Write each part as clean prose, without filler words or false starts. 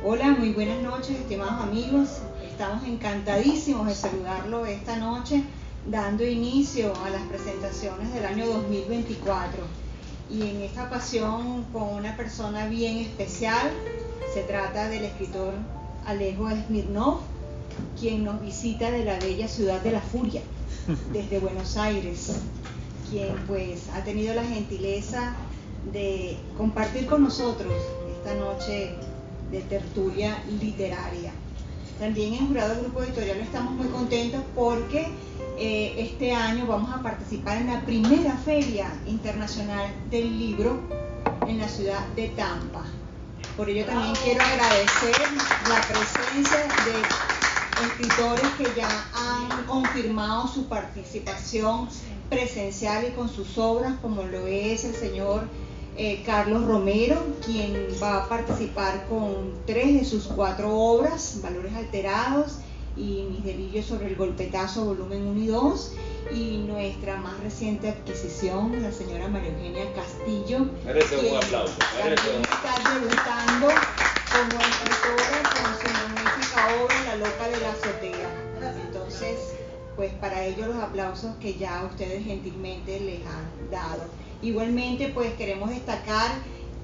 Hola, muy buenas noches, estimados amigos. Estamos encantadísimos de saludarlo esta noche, dando inicio a las presentaciones del año 2024. Y en esta ocasión con una persona bien especial. Se trata del escritor Alejo Smirnoff, quien nos visita de la bella ciudad de la Furia, desde Buenos Aires, quien pues ha tenido la gentileza de compartir con nosotros esta noche de tertulia literaria. También en Jurado Grupo Editorial estamos muy contentos porque este año vamos a participar en la primera Feria Internacional del Libro en la ciudad de Tampa. Por ello también quiero agradecer la presencia de escritores que ya han confirmado su participación presencial y con sus obras, como lo es el señor Carlos Romero, quien va a participar con 3 de sus 4 obras, Valores Alterados y Mis Delirios sobre el Golpetazo, volumen 1 y 2, y nuestra más reciente adquisición, la señora María Eugenia Castillo, merece quien un aplauso, también está debutando como escritora con su magnífica obra La Loca de la Azotea. Entonces, pues para ello los aplausos que ya ustedes gentilmente les han dado. Igualmente, pues queremos destacar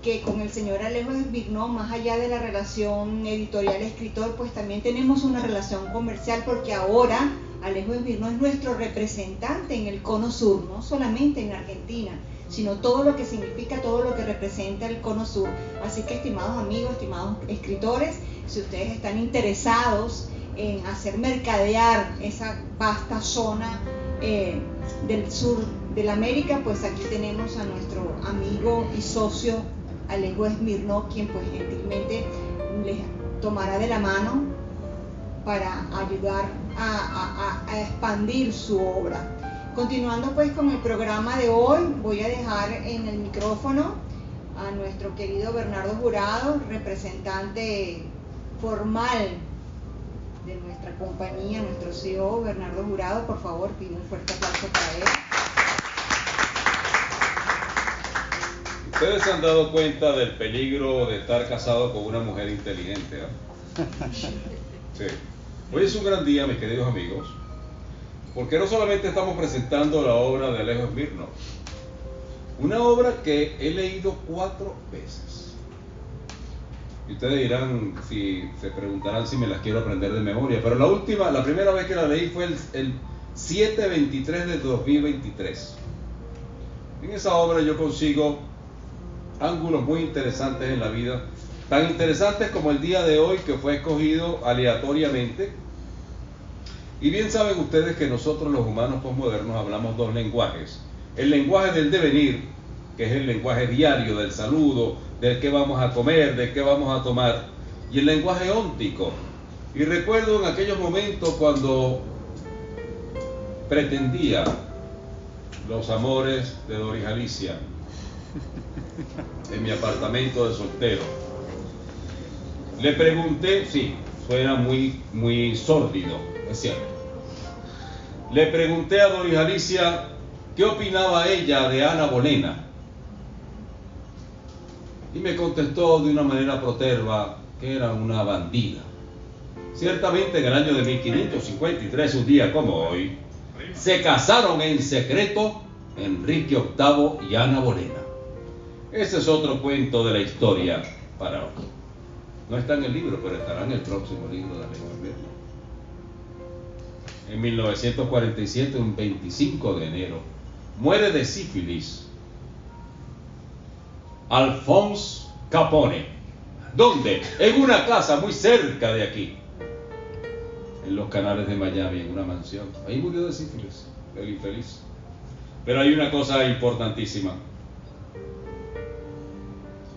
que con el señor Alejo Smirnoff, más allá de la relación editorial-escritor, pues también tenemos una relación comercial, porque ahora Alejo Smirnoff es nuestro representante en el Cono Sur, no solamente en Argentina, sino todo lo que significa, todo lo que representa el Cono Sur. Así que, estimados amigos, estimados escritores, si ustedes están interesados en hacer mercadear esa vasta zona del sur de la América, pues aquí tenemos a nuestro amigo y socio Alejo Smirnoff, quien pues gentilmente les tomará de la mano para ayudar a expandir su obra. Continuando pues con el programa de hoy, voy a dejar en el micrófono a nuestro querido Bernardo Jurado, representante formal de nuestra compañía, nuestro CEO Bernardo Jurado. Por favor, pido un fuerte aplauso para él. Ustedes se han dado cuenta del peligro de estar casado con una mujer inteligente, ¿eh? Sí. Hoy es un gran día, mis queridos amigos, porque no solamente estamos presentando la obra de Alejo Smirnoff, una obra que he leído 4 veces. Y ustedes dirán, se preguntarán si me las quiero aprender de memoria, pero la primera vez que la leí fue el 7/23 de 2023. En esa obra yo consigo ángulos muy interesantes en la vida, tan interesantes como el día de hoy, que fue escogido aleatoriamente. Y bien saben ustedes que nosotros los humanos posmodernos hablamos 2 lenguajes: el lenguaje del devenir, que es el lenguaje diario del saludo, del qué vamos a comer, de qué vamos a tomar, y el lenguaje óntico. Y recuerdo en aquellos momentos cuando pretendía los amores de Doris Alicia en mi apartamento de soltero. Le pregunté, sí, suena muy sórdido, es cierto. Le pregunté a Doris Alicia qué opinaba ella de Ana Bolena, y me contestó de una manera proterva que era una bandida. Ciertamente en el año de 1553, un día como hoy, se casaron en secreto Enrique VIII y Ana Bolena. Ese es otro cuento de la historia para hoy. No está en el libro, pero estará en el próximo libro de Alejo Smirnoff. En 1947, un 25 de enero, muere de sífilis Alphonse Capone. ¿Dónde? En una casa muy cerca de aquí, en los canales de Miami, en una mansión. Ahí murió de sífilis, el infeliz. Pero hay una cosa importantísima.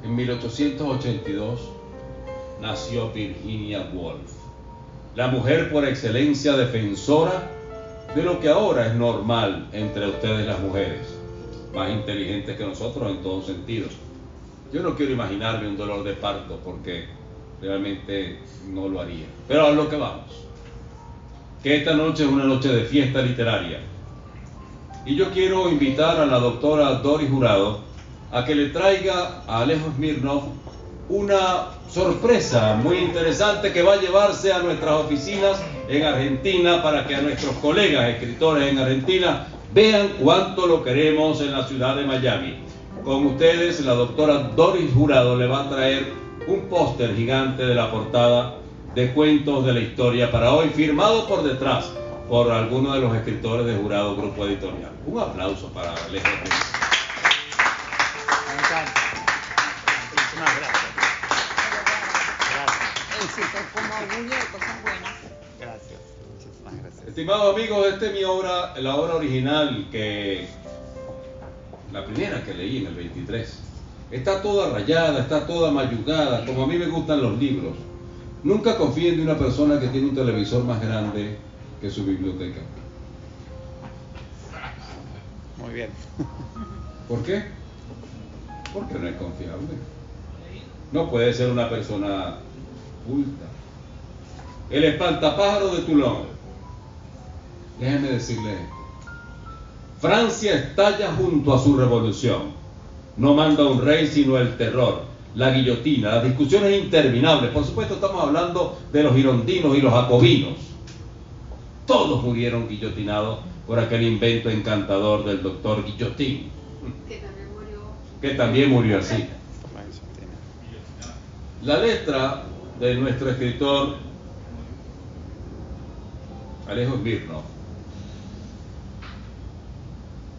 En 1882 nació Virginia Woolf, la mujer por excelencia defensora de lo que ahora es normal entre ustedes las mujeres, más inteligentes que nosotros en todos sentidos. Yo no quiero imaginarme un dolor de parto, porque realmente no lo haría. Pero a lo que vamos, que esta noche es una noche de fiesta literaria, y yo quiero invitar a la doctora Doris Jurado a que le traiga a Alejo Smirnoff una sorpresa muy interesante que va a llevarse a nuestras oficinas en Argentina para que a nuestros colegas escritores en Argentina vean cuánto lo queremos en la ciudad de Miami. Con ustedes, la doctora Doris Jurado le va a traer un póster gigante de la portada de Cuentos de la Historia para hoy, firmado por detrás por alguno de los escritores de Jurado Grupo Editorial. Un aplauso para Alejo. Me encanta. Muchísimas gracias. Éxito, como orgullo de cosas buenas. Gracias. Muchísimas gracias. Estimados amigos, esta es mi obra, la obra original, la primera que leí en el 23. Está toda rayada, está toda mayugada, como a mí me gustan los libros. Nunca confíen de una persona que tiene un televisor más grande que su biblioteca. Muy bien. ¿Por qué? Porque no es confiable. No puede ser una persona culta. El espantapájaro de Toulon. Déjenme decirle esto. Francia estalla junto a su revolución. No manda un rey sino el terror, la guillotina, las discusiones interminables. Por supuesto estamos hablando de los girondinos y los jacobinos. Todos murieron guillotinados por aquel invento encantador del doctor Guillotín, que también murió así. La letra de nuestro escritor Alejo Smirnoff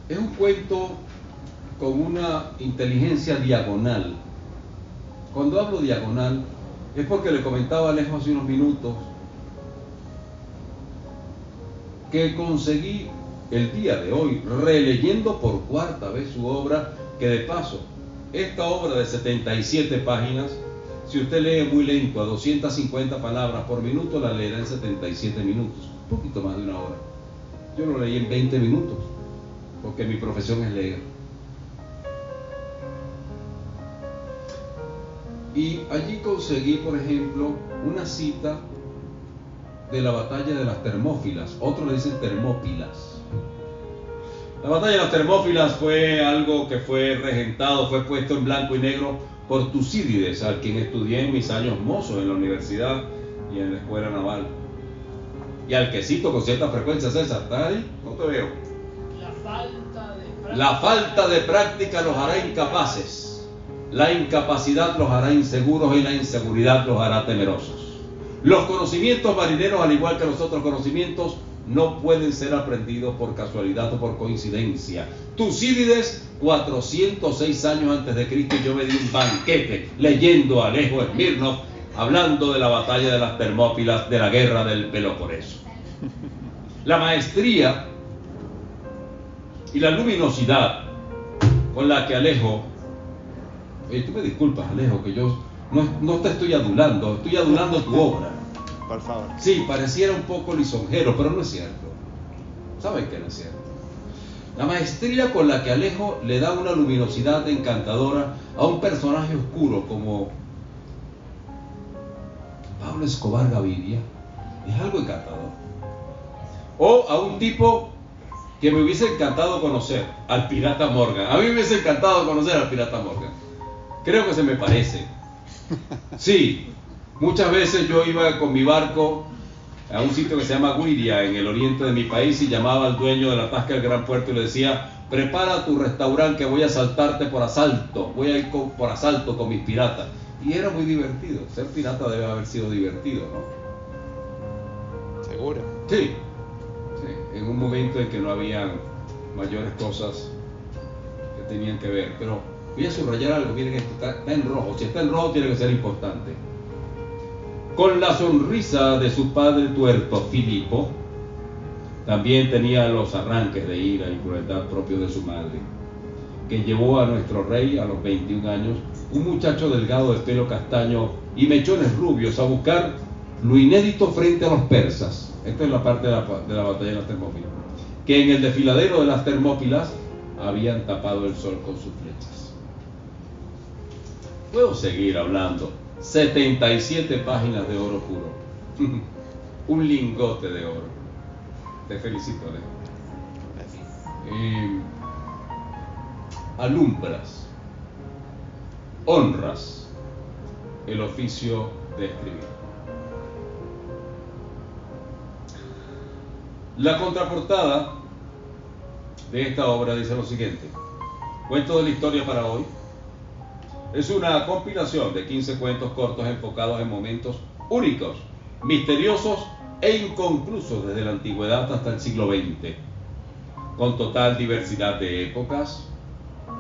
es un cuento con una inteligencia diagonal. Cuando hablo diagonal es porque le comentaba a Alejo hace unos minutos que conseguí el día de hoy, releyendo por cuarta vez su obra, que de paso, esta obra de 77 páginas, si usted lee muy lento, a 250 palabras por minuto, la leerá en 77 minutos, un poquito más de una hora. Yo lo leí en 20 minutos, porque mi profesión es leer. Y allí conseguí, por ejemplo, una cita de la batalla de las Termópilas. Otros le dicen Termópilas. La batalla de las Termópilas fue algo que fue regentado, fue puesto en blanco y negro por Tucídides, al quien estudié en mis años mozos en la universidad y en la escuela naval. Y al que cito con cierta frecuencia, César, ¿estás ahí? No te veo. La falta de práctica los hará incapaces. La incapacidad los hará inseguros y la inseguridad los hará temerosos. Los conocimientos marineros, al igual que los otros conocimientos, no pueden ser aprendidos por casualidad o por coincidencia. Tucídides, 406 años antes de Cristo, yo me di un banquete leyendo a Alejo Smirnoff, hablando de la batalla de las Termópilas, de la guerra del Peloponeso. La maestría y la luminosidad con la que Alejo, tú me disculpas, Alejo, que yo no te estoy adulando, estoy adulando tu obra. Por favor. Sí, pareciera un poco lisonjero, pero no es cierto. ¿Saben que no es cierto? La maestría con la que Alejo le da una luminosidad encantadora a un personaje oscuro como Pablo Escobar Gaviria es algo encantador. O a un tipo que me hubiese encantado conocer, al Pirata Morgan. A mí me hubiese encantado conocer al Pirata Morgan. Creo que se me parece. Sí, muchas veces yo iba con mi barco a un sitio que se llama Guiria, en el oriente de mi país, y llamaba al dueño de la tasca del Gran Puerto y le decía: prepara tu restaurante que voy a asaltarte por asalto, voy a ir por asalto con mis piratas. Y era muy divertido. Ser pirata debe haber sido divertido, ¿no? ¿Seguro? Sí, en un momento en que no habían mayores cosas que tenían que ver. Pero voy a subrayar algo, miren esto, está en rojo. Si está en rojo tiene que ser importante. Con la sonrisa de su padre tuerto, Filipo, también tenía los arranques de ira y crueldad propios de su madre, que llevó a nuestro rey a los 21 años, un muchacho delgado de pelo castaño y mechones rubios, a buscar lo inédito frente a los persas. Esta es la parte de la batalla de las Termópilas, que en el desfiladero de las Termópilas habían tapado el sol con sus flechas. Puedo seguir hablando. 77 páginas de oro puro. Un lingote de oro. Te felicito, Alejo. Alumbras, honras, el oficio de escribir. La contraportada de esta obra dice lo siguiente: Cuentos de la historia para hoy. Es una compilación de 15 cuentos cortos enfocados en momentos únicos, misteriosos e inconclusos desde la antigüedad hasta el siglo XX, con total diversidad de épocas,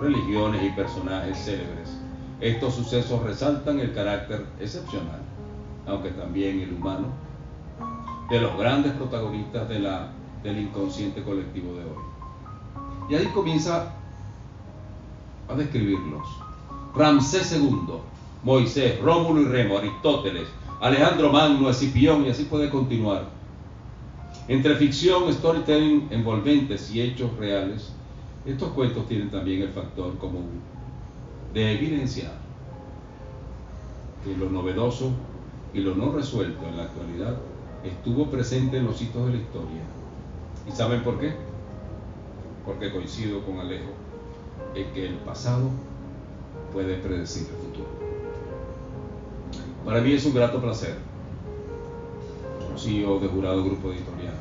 religiones y personajes célebres. Estos sucesos resaltan el carácter excepcional, aunque también el humano, de los grandes protagonistas del inconsciente colectivo de hoy. Y ahí comienza a describirlos: Ramsés II, Moisés, Rómulo y Remo, Aristóteles, Alejandro Magno, Escipión, y así puede continuar. Entre ficción, storytelling, envolventes y hechos reales, estos cuentos tienen también el factor común de evidenciar que lo novedoso y lo no resuelto en la actualidad estuvo presente en los hitos de la historia. ¿Y saben por qué? Porque coincido con Alejo en que el pasado puede predecir el futuro. Para mí es un grato placer, como CEO de Jurado Grupo Editorial,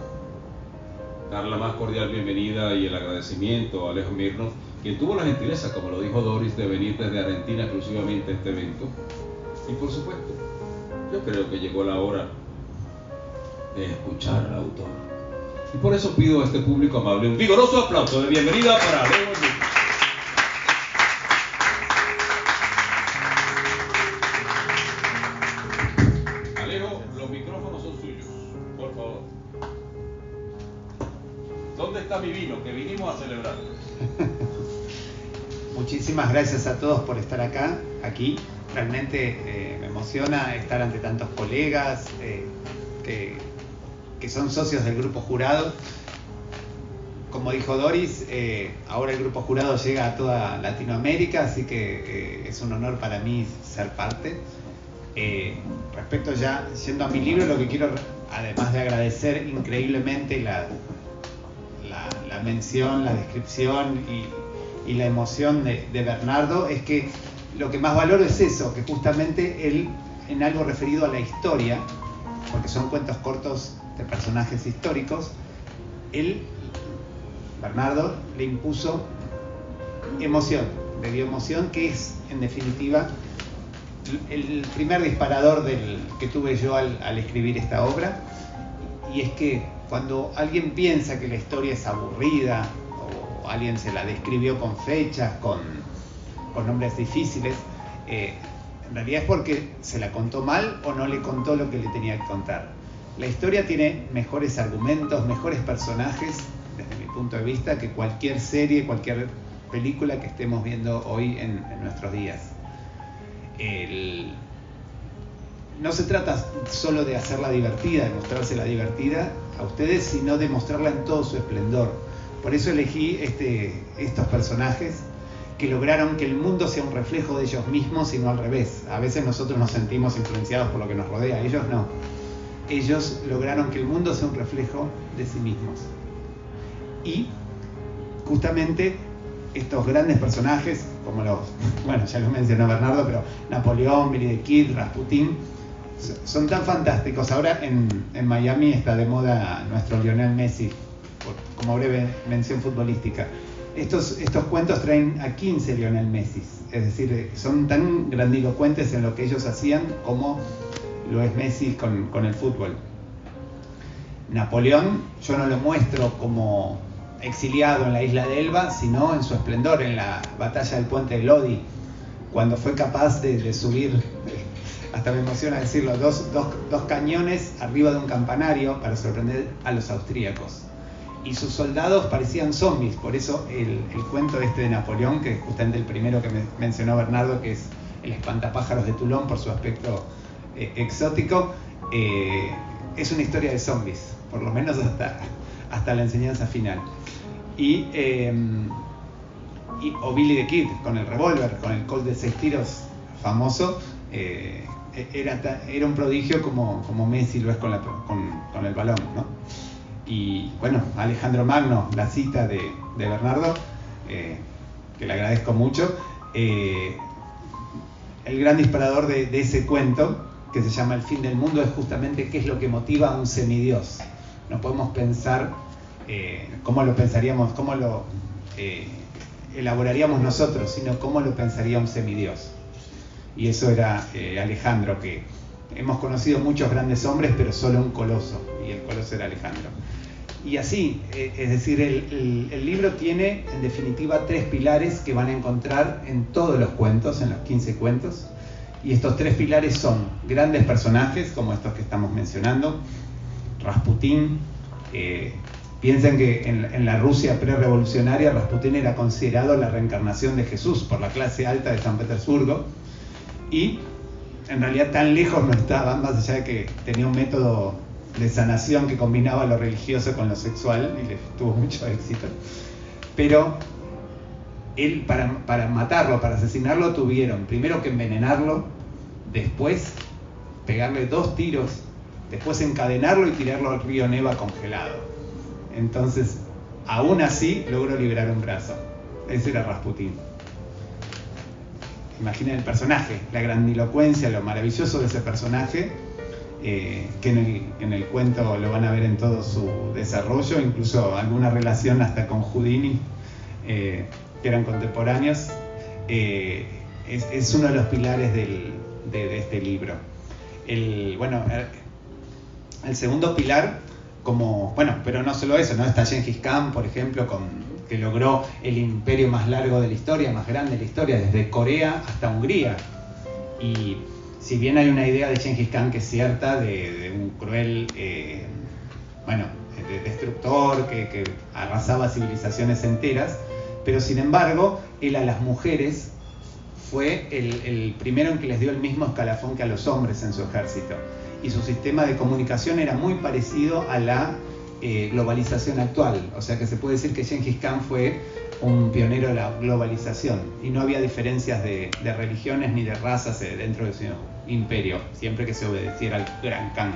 dar la más cordial bienvenida y el agradecimiento a Alejo Mirnov, quien tuvo la gentileza, como lo dijo Doris, de venir desde Argentina exclusivamente a este evento. Y por supuesto, yo creo que llegó la hora de escuchar al autor. Y por eso pido a este público amable un vigoroso aplauso de bienvenida para Alejo Mirnov. Alejo, los micrófonos son suyos, por favor. ¿Dónde está mi vino? Que vinimos a celebrar. Muchísimas gracias a todos por estar aquí. Realmente me emociona estar ante tantos colegas que son socios del Grupo Jurado. Como dijo Doris, ahora el Grupo Jurado llega a toda Latinoamérica, así que es un honor para mí ser parte. Respecto ya, yendo a mi libro, lo que quiero, además de agradecer increíblemente la mención, la descripción y la emoción de Bernardo, es que lo que más valoro es eso, que justamente él, en algo referido a la historia, porque son cuentos cortos de personajes históricos, Bernardo, le impuso emoción, le dio emoción, que es, en definitiva, el primer disparador que tuve yo al escribir esta obra. Y es que cuando alguien piensa que la historia es aburrida, o alguien se la describió con fechas, con nombres difíciles, en realidad es porque se la contó mal o no le contó lo que le tenía que contar. La historia tiene mejores argumentos, mejores personajes, desde mi punto de vista, que cualquier serie, cualquier película que estemos viendo hoy en nuestros días. No se trata solo de hacerla divertida, de mostrársela divertida a ustedes, sino de mostrarla en todo su esplendor. Por eso elegí estos personajes que lograron que el mundo sea un reflejo de ellos mismos y no al revés. A veces nosotros nos sentimos influenciados por lo que nos rodea, ellos no. Ellos lograron que el mundo sea un reflejo de sí mismos. Y justamente estos grandes personajes, como ya lo mencionó Bernardo, pero Napoleón, Billy the Kid, Rasputín, son tan fantásticos. Ahora en Miami está de moda nuestro Lionel Messi, como breve mención futbolística. Estos cuentos traen a 15 Lionel Messi, es decir, son tan grandilocuentes en lo que ellos hacían como lo es Messi con el fútbol. Napoleón yo no lo muestro como exiliado en la isla de Elba, sino en su esplendor en la batalla del puente de Lodi, cuando fue capaz de subir, hasta me emociona decirlo, dos cañones arriba de un campanario para sorprender a los austríacos. Y sus soldados parecían zombies. Por eso el cuento de Napoleón, que es justamente el primero que mencionó Bernardo, que es el espantapájaros de Toulon por su aspecto exótico, es una historia de zombies, por lo menos hasta la enseñanza final. O Billy the Kid con el revólver, con el Colt de 6 tiros famoso, era un prodigio como Messi lo es con el balón, ¿no? Y bueno, Alejandro Magno, la cita de Bernardo, que le agradezco mucho, el gran disparador de ese cuento, que se llama El fin del mundo, es justamente qué es lo que motiva a un semidios. No podemos pensar cómo lo pensaríamos, cómo lo elaboraríamos nosotros, sino cómo lo pensaría un semidios. Y eso era Alejandro, que hemos conocido muchos grandes hombres, pero solo un coloso, y el coloso era Alejandro. Y así, es decir, el libro tiene en definitiva 3 pilares que van a encontrar en todos los cuentos, en los 15 cuentos. Y estos 3 pilares son grandes personajes, como estos que estamos mencionando, Rasputín. Piensen que en la Rusia prerevolucionaria Rasputín era considerado la reencarnación de Jesús por la clase alta de San Petersburgo, y en realidad tan lejos no estaba, más allá de que tenía un método de sanación que combinaba lo religioso con lo sexual y le tuvo mucho éxito. Pero él, para matarlo, para asesinarlo, tuvieron primero que envenenarlo, después pegarle 2 tiros, después encadenarlo y tirarlo al río Neva congelado. Entonces, aún así, logró liberar un brazo. Ese era Rasputín. Imaginen el personaje, la grandilocuencia, lo maravilloso de ese personaje, que en el cuento lo van a ver en todo su desarrollo, incluso alguna relación hasta con Houdini, que eran contemporáneos. Es uno de los pilares de este libro. El segundo pilar, pero no solo eso, ¿no? Está Gengis Khan, por ejemplo, que logró el imperio más largo de la historia, más grande de la historia, desde Corea hasta Hungría. Y si bien hay una idea de Gengis Khan que es cierta, de un cruel destructor que arrasaba civilizaciones enteras, pero sin embargo, él a las mujeres fue el primero en que les dio el mismo escalafón que a los hombres en su ejército. Y su sistema de comunicación era muy parecido a la globalización actual. O sea que se puede decir que Gengis Khan fue un pionero de la globalización. Y no había diferencias de religiones ni de razas dentro de su imperio, siempre que se obedeciera al gran Khan.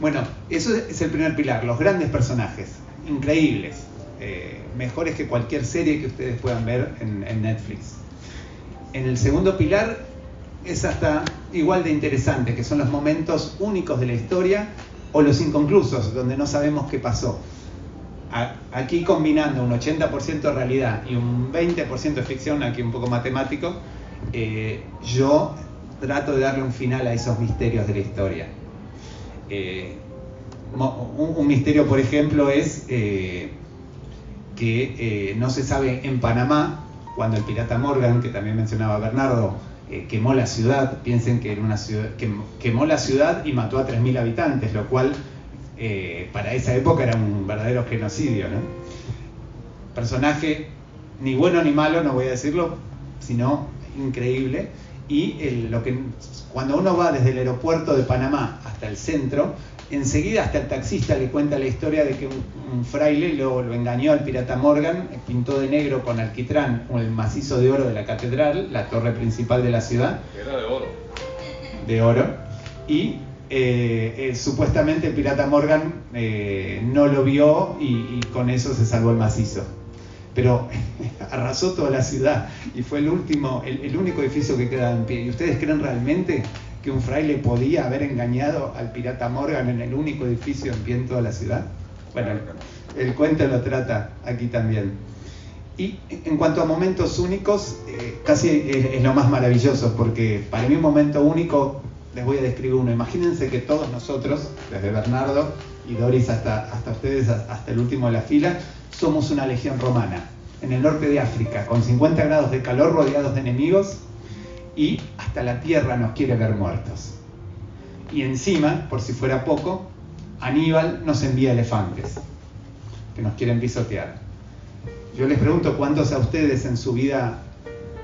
Bueno, eso es el primer pilar, los grandes personajes, increíbles, mejores que cualquier serie que ustedes puedan ver en Netflix. En el segundo pilar es hasta igual de interesante, que son los momentos únicos de la historia o los inconclusos, donde no sabemos qué pasó. Aquí combinando un 80% realidad y un 20% de ficción, aquí un poco matemático, yo trato de darle un final a esos misterios de la historia. Un misterio, por ejemplo, es que no se sabe en Panamá, cuando el pirata Morgan, que también mencionaba Bernardo, quemó la ciudad. Piensen que era una ciudad, quemó la ciudad y mató a 3.000 habitantes, lo cual para esa época era un verdadero genocidio, ¿no? Personaje ni bueno ni malo, no voy a decirlo, sino increíble. Y cuando uno va desde el aeropuerto de Panamá hasta el centro, enseguida hasta el taxista le cuenta la historia de que un fraile lo engañó al pirata Morgan, pintó de negro con alquitrán el macizo de oro de la catedral, la torre principal de la ciudad. Era de oro. De oro. Y supuestamente el pirata Morgan no lo vio y con eso se salvó el macizo. Pero arrasó toda la ciudad y fue el único edificio que quedaba en pie. ¿Y ustedes creen realmente que un fraile podía haber engañado al pirata Morgan en el único edificio en pie en toda la ciudad? Bueno, el cuento lo trata aquí también. Y en cuanto a momentos únicos, casi es lo más maravilloso, porque para mí un momento único, les voy a describir uno. Imagínense que todos nosotros, desde Bernardo y Doris hasta ustedes, hasta el último de la fila, somos una legión romana en el norte de África, con 50 grados de calor, rodeados de enemigos, y hasta la tierra nos quiere ver muertos. Y encima, por si fuera poco, Aníbal nos envía elefantes que nos quieren pisotear. Yo les pregunto, ¿cuántos a ustedes en su vida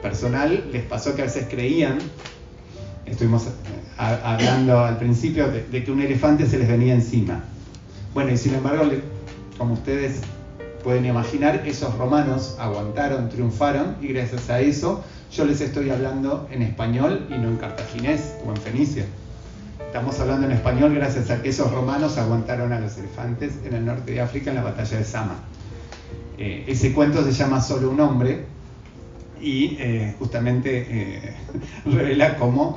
personal les pasó que a veces creían, estuvimos hablando al principio, de que un elefante se les venía encima? Bueno, y sin embargo, como ustedes pueden imaginar, esos romanos aguantaron, triunfaron, y gracias a eso yo les estoy hablando en español y no en cartaginés o en fenicio. Estamos hablando en español gracias a que esos romanos aguantaron a los elefantes en el norte de África en la batalla de Sama. Ese cuento se llama Solo un hombre, y justamente revela cómo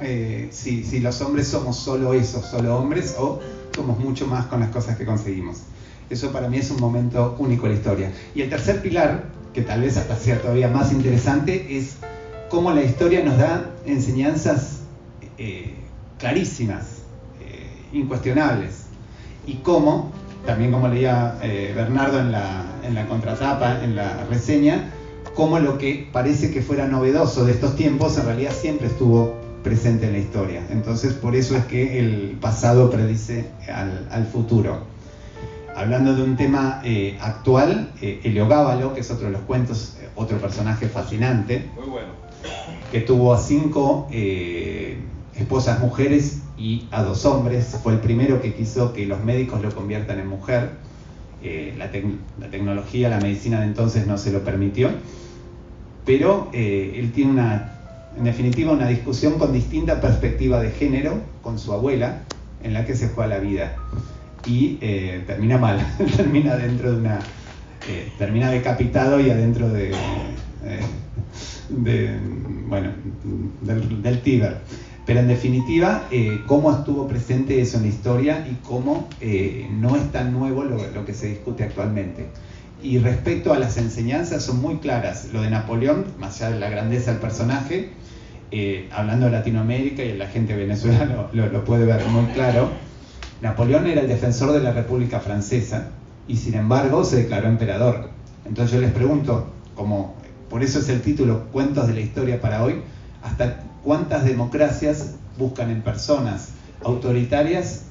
si los hombres somos solo eso, solo hombres, o somos mucho más con las cosas que conseguimos. Eso para mí es un momento único en la historia. Y el tercer pilar, que tal vez hasta sea todavía más interesante, es cómo la historia nos da enseñanzas clarísimas, incuestionables, y cómo, también como leía Bernardo en la contratapa, en la reseña, cómo lo que parece que fuera novedoso de estos tiempos en realidad siempre estuvo presente en la historia. Entonces por eso es que el pasado predice al futuro. Hablando de un tema actual, Heliogábalo, que es otro de los cuentos, otro personaje fascinante, muy bueno, que tuvo a 5 esposas mujeres y a 2 hombres. Fue el primero que quiso que los médicos lo conviertan en mujer. La tecnología, la medicina de entonces no se lo permitió, pero él tiene en definitiva una discusión con distinta perspectiva de género con su abuela, en la que se juega la vida, y termina mal, termina dentro de una termina decapitado y adentro del Tíber. Pero en definitiva, cómo estuvo presente eso en la historia y cómo no es tan nuevo lo que se discute actualmente. Y respecto a las enseñanzas, son muy claras. Lo de Napoleón, más allá de la grandeza del personaje, hablando de Latinoamérica, y la gente de Venezuela lo puede ver muy claro, Napoleón era el defensor de la República Francesa y sin embargo se declaró emperador. Entonces yo les pregunto, por eso es el título, Cuentos de la Historia para hoy, ¿hasta cuántas democracias buscan en personas autoritarias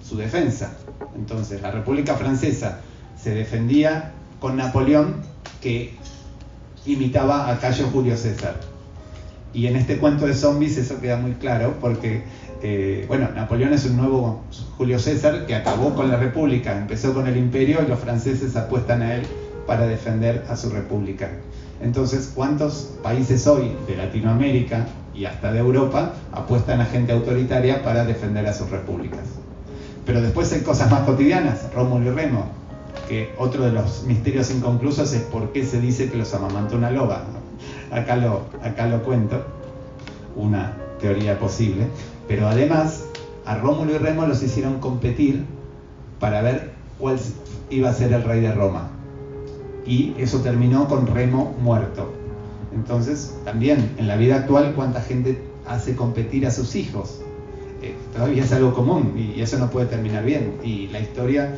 su defensa? Entonces la República Francesa se defendía con Napoleón, que imitaba a Cayo Julio César. Y en este cuento de zombies eso queda muy claro, porque Napoleón es un nuevo Julio César que acabó con la República, empezó con el Imperio, y los franceses apuestan a él para defender a su República. Entonces, ¿cuántos países hoy de Latinoamérica y hasta de Europa apuestan a gente autoritaria para defender a sus repúblicas? Pero después hay cosas más cotidianas, Rómulo y Remo, que otro de los misterios inconclusos es por qué se dice que los amamantó una loba. Acá lo cuento, una teoría posible, pero además a Rómulo y Remo los hicieron competir para ver cuál iba a ser el rey de Roma, y eso terminó con Remo muerto. Entonces también en la vida actual, ¿cuánta gente hace competir a sus hijos? Todavía es algo común, y eso no puede terminar bien. Y la historia,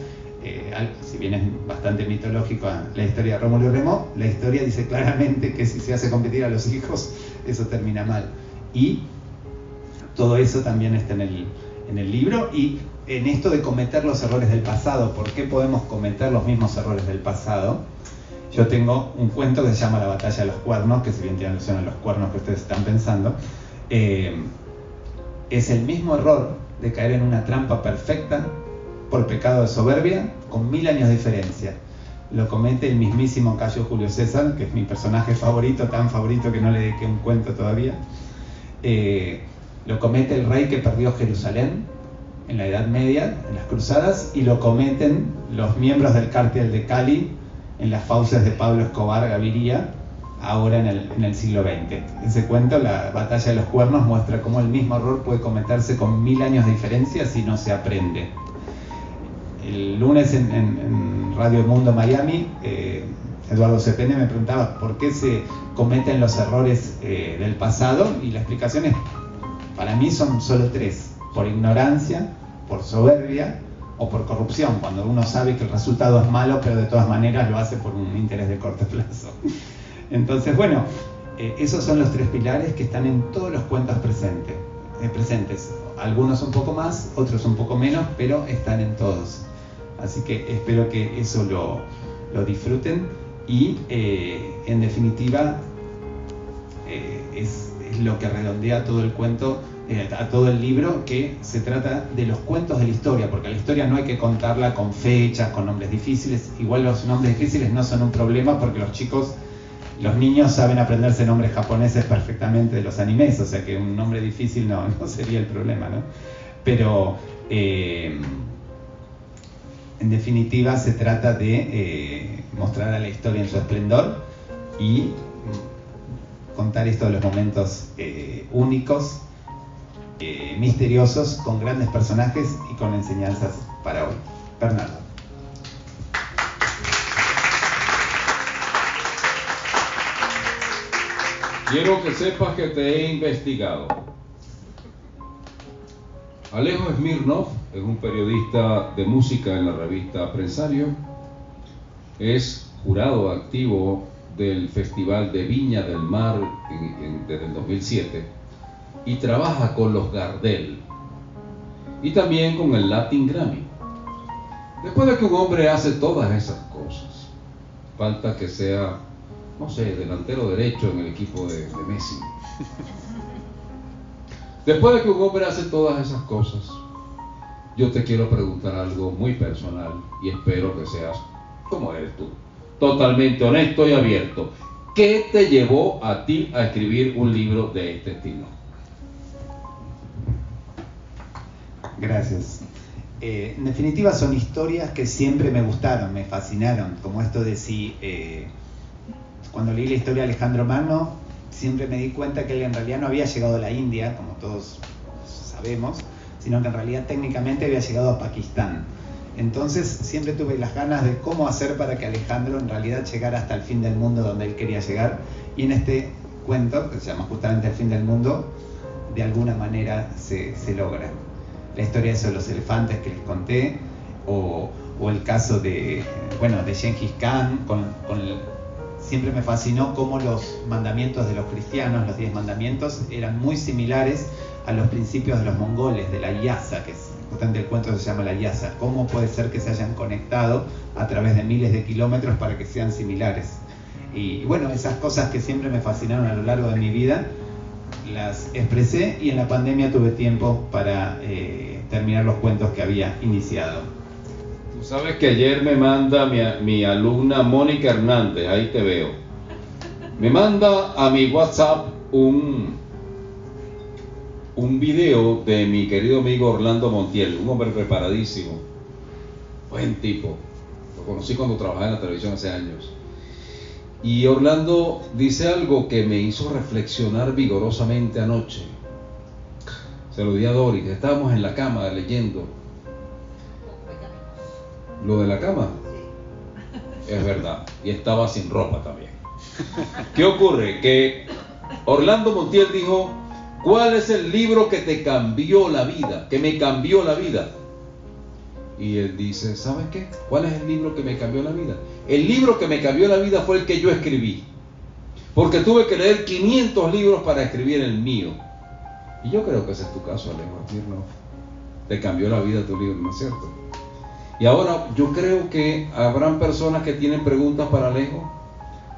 si bien es bastante mitológica la historia de Rómulo y Remo, la historia dice claramente que si se hace competir a los hijos, eso termina mal. Y todo eso también está en el libro. Y en esto de cometer los errores del pasado, ¿por qué podemos cometer los mismos errores del pasado? Yo tengo un cuento que se llama La Batalla de los Cuernos, que si bien tiene alusión a los cuernos que ustedes están pensando, es el mismo error de caer en una trampa perfecta por pecado de soberbia, con 1000 años de diferencia. Lo comete el mismísimo Cayo Julio César, que es mi personaje favorito, tan favorito que no le dediqué un cuento todavía. Lo comete el rey que perdió Jerusalén en la Edad Media, en las Cruzadas, y lo cometen los miembros del cártel de Cali en las fauces de Pablo Escobar Gaviria, ahora en el siglo XX. Ese cuento, La Batalla de los Cuernos, muestra cómo el mismo error puede cometerse con 1000 años de diferencia si no se aprende. El lunes en Radio Mundo Miami, Eduardo Cepene me preguntaba por qué se cometen los errores del pasado, y la explicación es, para mí son solo 3: por ignorancia, por soberbia o por corrupción, cuando uno sabe que el resultado es malo, pero de todas maneras lo hace por un interés de corto plazo. Entonces, esos son los 3 pilares que están en todos los cuentos presentes. Algunos un poco más, otros un poco menos, pero están en todos. Así que espero que eso lo disfruten, y en definitiva es lo que redondea todo el cuento, a todo el libro, que se trata de los cuentos de la historia, porque la historia no hay que contarla con fechas, con nombres difíciles. Igual los nombres difíciles no son un problema, porque los niños saben aprenderse nombres japoneses perfectamente de los animes, o sea que un nombre difícil no sería el problema, ¿no? Pero en definitiva se trata de mostrar a la historia en su esplendor, y contar esto de los momentos únicos, misteriosos, con grandes personajes y con enseñanzas para hoy. Bernardo. Quiero que sepas que te he investigado. Alejo Smirnov es un periodista de música en la revista Prensario, es jurado activo del Festival de Viña del Mar desde el 2007 y trabaja con los Gardel y también con el Latin Grammy. Después de que un hombre hace todas esas cosas, falta que sea, no sé, delantero derecho en el equipo de Messi. Después de que un hombre hace todas esas cosas, yo te quiero preguntar algo muy personal y espero que seas como eres tú, totalmente honesto y abierto. ¿Qué te llevó a ti a escribir un libro de este estilo? Gracias. En definitiva son historias que siempre me gustaron, me fascinaron, como esto de si cuando leí la historia de Alejandro Magno, siempre me di cuenta que él en realidad no había llegado a la India, como todos sabemos, sino que en realidad técnicamente había llegado a Pakistán. Entonces siempre tuve las ganas de cómo hacer para que Alejandro en realidad llegara hasta el fin del mundo donde él quería llegar, y en este cuento, que se llama justamente El fin del mundo, de alguna manera se logra. La historia de los elefantes que les conté, o el caso de Gengis Khan, siempre me fascinó cómo los mandamientos de los cristianos, los 10 mandamientos, eran muy similares a los principios de los mongoles, de la Yasa, que es justamente el cuento se llama la Yasa. ¿Cómo puede ser que se hayan conectado a través de miles de kilómetros para que sean similares? Y bueno, esas cosas que siempre me fascinaron a lo largo de mi vida, las expresé, y en la pandemia tuve tiempo para terminar los cuentos que había iniciado. Tú sabes que ayer me manda mi alumna Mónica Hernández, ahí te veo, me manda a mi WhatsApp un video de mi querido amigo Orlando Montiel, un hombre preparadísimo, buen tipo, lo conocí cuando trabajaba en la televisión hace años. Y Orlando dice algo que me hizo reflexionar vigorosamente anoche. Se lo di a Doris, estábamos en la cama leyendo. Lo de la cama, es verdad, y estaba sin ropa también. ¿Qué ocurre? Que Orlando Montiel dijo: ¿cuál es el libro que te cambió la vida? Que me cambió la vida. Y él dice: ¿sabes qué? ¿Cuál es el libro que me cambió la vida? El libro que me cambió la vida fue el que yo escribí, porque tuve que leer 500 libros para escribir el mío. Y yo creo que ese es tu caso, Alejo. Te cambió la vida tu libro, ¿no es cierto? Y ahora yo creo que habrán personas que tienen preguntas para Alejo.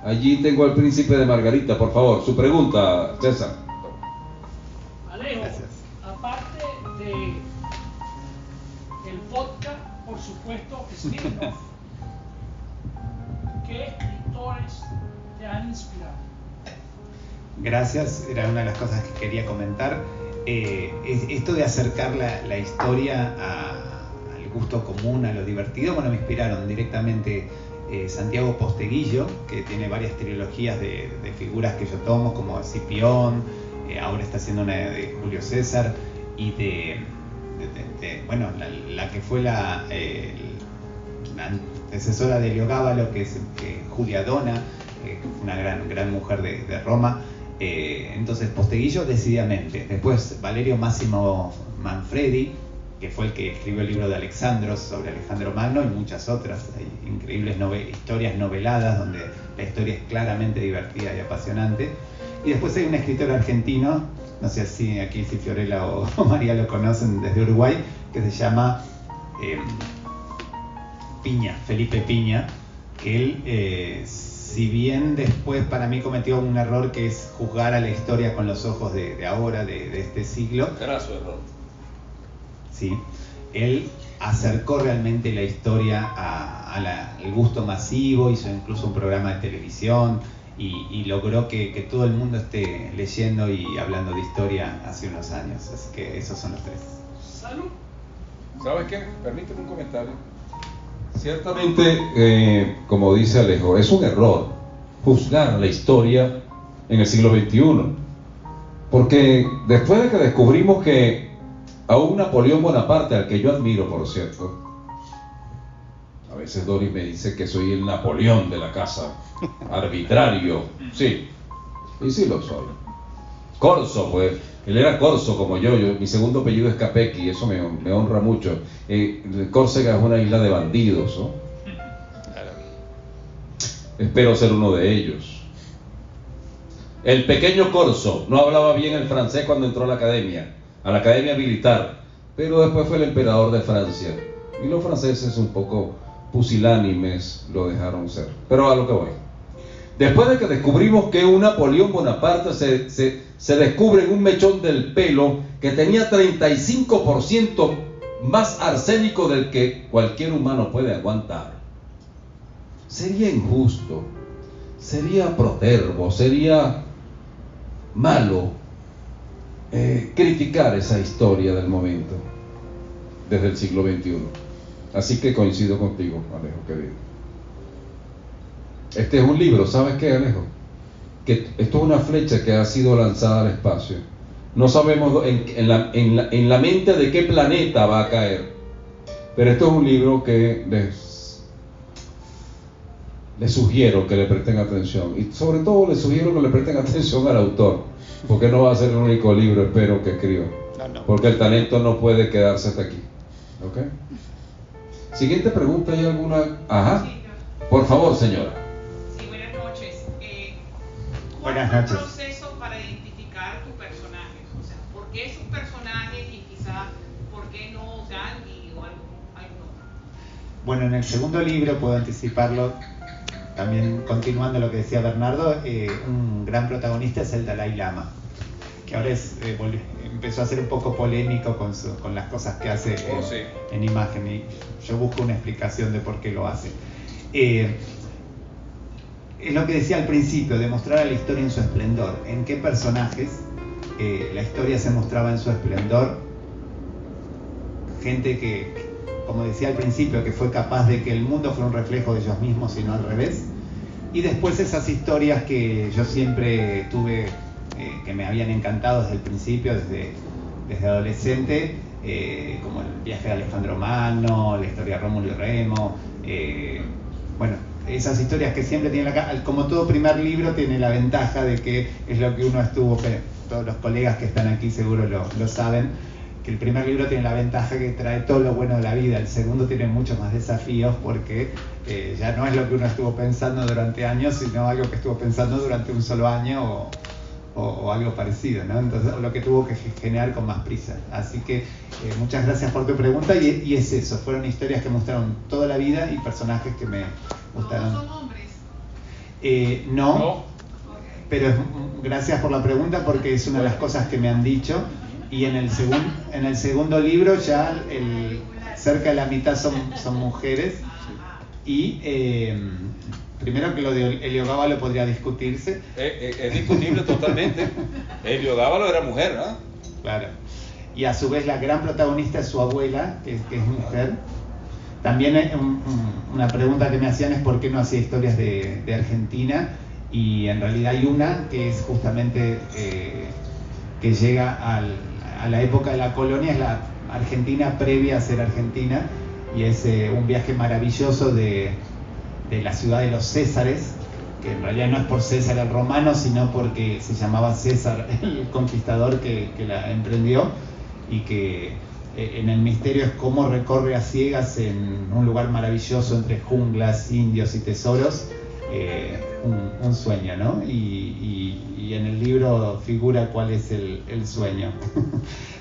Allí tengo al príncipe de Margarita, por favor, su pregunta, César. Alejo, gracias. Aparte de el podcast, por supuesto, Smirnov, ¿qué escritores te han inspirado? Gracias, era una de las cosas que quería comentar. Esto de acercar la historia al gusto común, a lo divertido, bueno, me inspiraron directamente Santiago Posteguillo, que tiene varias trilogías de figuras que yo tomo, como Escipión, ahora está haciendo una de Julio César, y bueno, la que fue la antecesora de Heliogábalo, que es Julia Dona, una gran mujer de Roma. Entonces Posteguillo decididamente. Después Valerio Massimo Manfredi, que fue el que escribió el libro de Alexandros sobre Alejandro Magno, y muchas otras. Hay increíbles historias noveladas donde la historia es claramente divertida y apasionante. Y después hay un escritor argentino, no sé si aquí si Fiorella o María lo conocen, desde Uruguay, que se llama Piña, Felipe Piña, que él, si bien después para mí cometió un error, que es juzgar a la historia con los ojos de ahora, de este siglo. Graso error. Sí, él acercó realmente la historia al gusto masivo, hizo incluso un programa de televisión y logró que todo el mundo esté leyendo y hablando de historia hace unos años. Así que esos son los tres. Salud. ¿Sabes qué? Permíteme un comentario. Ciertamente, como dice Alejo, es un error juzgar la historia en el siglo XXI. Porque después de que descubrimos que a un Napoleón Bonaparte, al que yo admiro, por cierto, a veces Dori me dice que soy el Napoleón de la casa, arbitrario, sí, y sí lo soy. Corso, pues, él era corso como yo, mi segundo apellido es Capecchi, eso me honra mucho. Córcega es una isla de bandidos, ¿no? Espero ser uno de ellos. El pequeño Corso no hablaba bien el francés cuando entró a la academia militar, pero después fue el emperador de Francia, y los franceses un poco pusilánimes lo dejaron ser. Pero a lo que voy. Después de que descubrimos que un Napoleón Bonaparte se descubre en un mechón del pelo que tenía 35% más arsénico del que cualquier humano puede aguantar, sería injusto, sería protervo, sería malo criticar esa historia del momento desde el siglo XXI. Así que coincido contigo, Alejo, querido. Este es un libro, ¿sabes qué, Alejo? Que esto es una flecha que ha sido lanzada al espacio. No sabemos en la mente de qué planeta va a caer, pero esto es un libro que les sugiero que le presten atención, y sobre todo les sugiero que le presten atención al autor, porque no va a ser el único libro, espero, que escriba, porque el talento no puede quedarse hasta aquí. ¿Ok? Siguiente pregunta, ¿hay alguna? Ajá, por favor, señora. Sí, buenas noches. ¿Cuál Buenas fue el noches. proceso para identificar tus personajes? O sea, ¿por qué esos personajes y quizás por qué no Gandhi o algún otro? Bueno, en el segundo libro, puedo anticiparlo, también continuando lo que decía Bernardo, un gran protagonista es el Dalai Lama, que ahora empezó a ser un poco polémico con las cosas que hace en imagen, y yo busco una explicación de por qué lo hace. Es lo que decía al principio, de mostrar a la historia en su esplendor. ¿En qué personajes la historia se mostraba en su esplendor? Gente que, como decía al principio, que fue capaz de que el mundo fuera un reflejo de ellos mismos y no al revés. Y después esas historias que yo siempre tuve, que me habían encantado desde el principio, desde adolescente, como el viaje de Alejandro Magno, la historia de Rómulo y Remo, bueno, esas historias que siempre tienen como todo primer libro tiene la ventaja de que es lo que uno estuvo, todos los colegas que están aquí seguro lo saben, que el primer libro tiene la ventaja que trae todo lo bueno de la vida. El segundo tiene muchos más desafíos porque ya no es lo que uno estuvo pensando durante años, sino algo que estuvo pensando durante un solo año o algo parecido, ¿no? Entonces, lo que tuvo que generar con más prisa. Así que muchas gracias por tu pregunta, y es eso, fueron historias que mostraron toda la vida y personajes que me gustaron. ¿Todos son hombres? No, pero gracias por la pregunta, porque es una de las cosas que me han dicho. Y en el segundo libro ya cerca de la mitad son mujeres. Y primero que lo de Heliogábalo podría discutirse. Es discutible totalmente. Heliogábalo era mujer, ¿ah? Claro. Y a su vez la gran protagonista es su abuela, que es mujer. También una pregunta que me hacían es por qué no hacía historias de Argentina. Y en realidad hay una que es justamente que llega a la época de la colonia, es la Argentina previa a ser Argentina, y es un viaje maravilloso de la ciudad de los Césares, que en realidad no es por César el romano, sino porque se llamaba César el conquistador que la emprendió, y que en el misterio es cómo recorre a ciegas en un lugar maravilloso entre junglas, indios y tesoros, un sueño, ¿no? Y en el libro figura cuál es el sueño.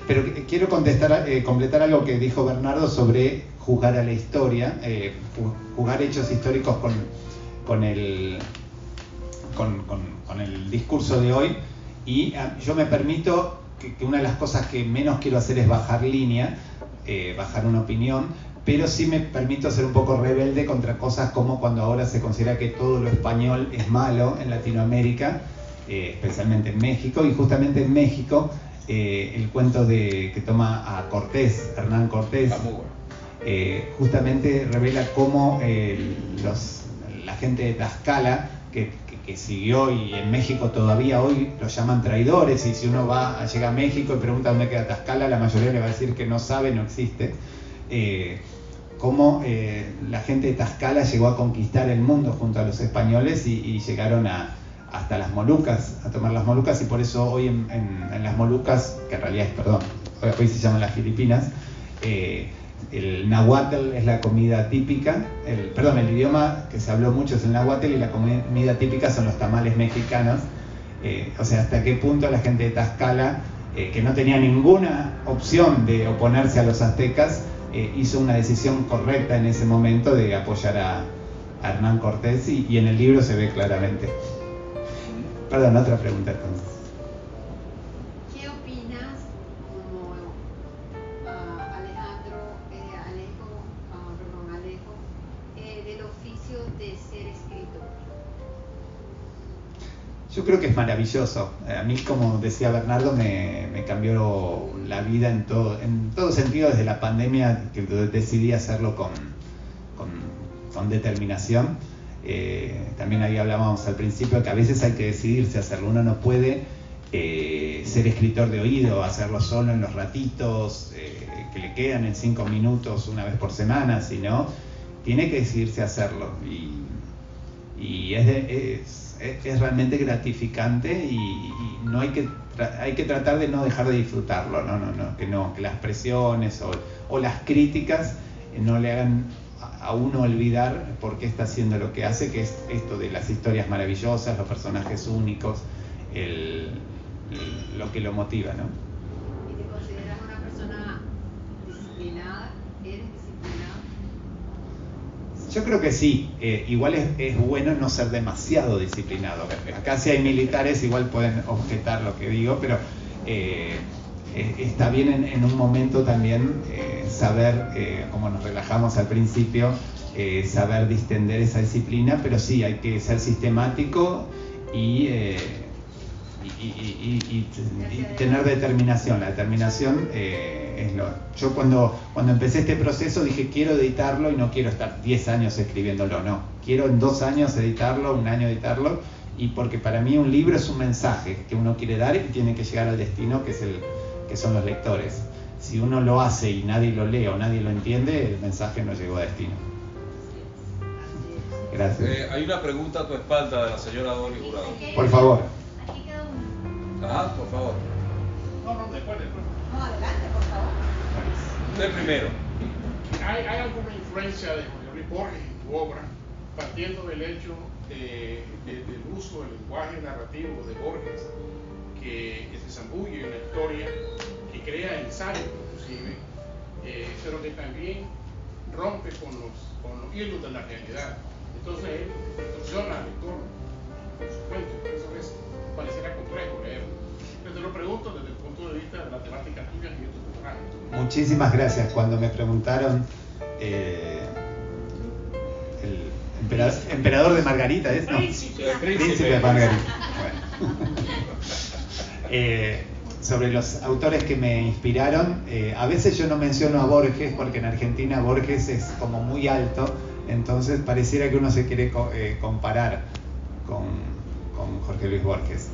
Pero quiero completar algo que dijo Bernardo sobre juzgar a la historia, juzgar hechos históricos con el discurso de hoy. Y yo me permito que una de las cosas que menos quiero hacer es bajar línea, bajar una opinión, pero sí me permito ser un poco rebelde contra cosas como cuando ahora se considera que todo lo español es malo en Latinoamérica, especialmente en México. Y justamente en México el cuento que toma a Cortés, Hernán Cortés, justamente revela cómo la gente de Tlaxcala, que que siguió, y en México todavía hoy los llaman traidores, y si uno llega a México y pregunta dónde queda Tlaxcala, la mayoría le va a decir que no sabe, no existe. Cómo la gente de Tlaxcala llegó a conquistar el mundo junto a los españoles y llegaron hasta las Molucas, a tomar las Molucas, y por eso hoy en las Molucas, que en realidad hoy se llaman las Filipinas, el náhuatl es la comida típica, el idioma que se habló mucho es el náhuatl, y la comida típica son los tamales mexicanos. O sea, hasta qué punto la gente de Tlaxcala, que no tenía ninguna opción de oponerse a los aztecas, hizo una decisión correcta en ese momento de apoyar a Hernán Cortés, y en el libro se ve claramente. Perdón, otra pregunta entonces. ¿Qué opinas, como Alejo, del oficio de ser escritor? Yo creo que es maravilloso. A mí, como decía Bernardo, me cambió la vida en todo sentido desde la pandemia, que decidí hacerlo con determinación. También ahí hablábamos al principio que a veces hay que decidirse a hacerlo. Uno no puede ser escritor de oído, hacerlo solo en los ratitos que le quedan, en 5 minutos una vez por semana, sino tiene que decidirse a hacerlo. Y es realmente gratificante, y no hay que tratar de no dejar de disfrutarlo, que las presiones o las críticas no le hagan a uno olvidar por qué está haciendo lo que hace, que es esto de las historias maravillosas, los personajes únicos, lo que lo motiva, ¿no? ¿Y te consideras una persona disciplinada? ¿Eres disciplinado? Yo creo que sí. Igual es bueno no ser demasiado disciplinado. Acá si hay militares igual pueden objetar lo que digo, pero está bien en un momento también saber, como nos relajamos al principio, saber distender esa disciplina, pero sí hay que ser sistemático y tener determinación. La determinación es yo cuando empecé este proceso dije quiero editarlo y no quiero estar 10 años escribiéndolo, no, quiero en 2 años editarlo, 1 año editarlo, y porque para mí un libro es un mensaje que uno quiere dar y tiene que llegar al destino que son los lectores. Si uno lo hace y nadie lo lee o nadie lo entiende, el mensaje no llegó a destino. Gracias. Hay una pregunta a tu espalda de la señora Dolly Jurado. Por favor. Aquí queda uno. Ajá, por favor. No, después. No, adelante, por favor. Usted primero. ¿Hay alguna influencia de Jorge Luis Borges en tu obra, partiendo del hecho del uso del lenguaje narrativo de Borges, que se zambulle en la historia, que crea ensayos inclusive, pero que también rompe con los hilos de la realidad? Entonces él distorsiona al lector con su cuento, por eso pareciera complejo leerlo. Pero te lo pregunto desde el punto de vista de la temática tuya y de tu personaje. Muchísimas gracias. Cuando me preguntaron el emperador de Margarita, ¿es? No. Príncipe De Margarita. Bueno. Sobre los autores que me inspiraron, a veces yo no menciono a Borges porque en Argentina Borges es como muy alto, entonces pareciera que uno se quiere comparar con Jorge Luis Borges.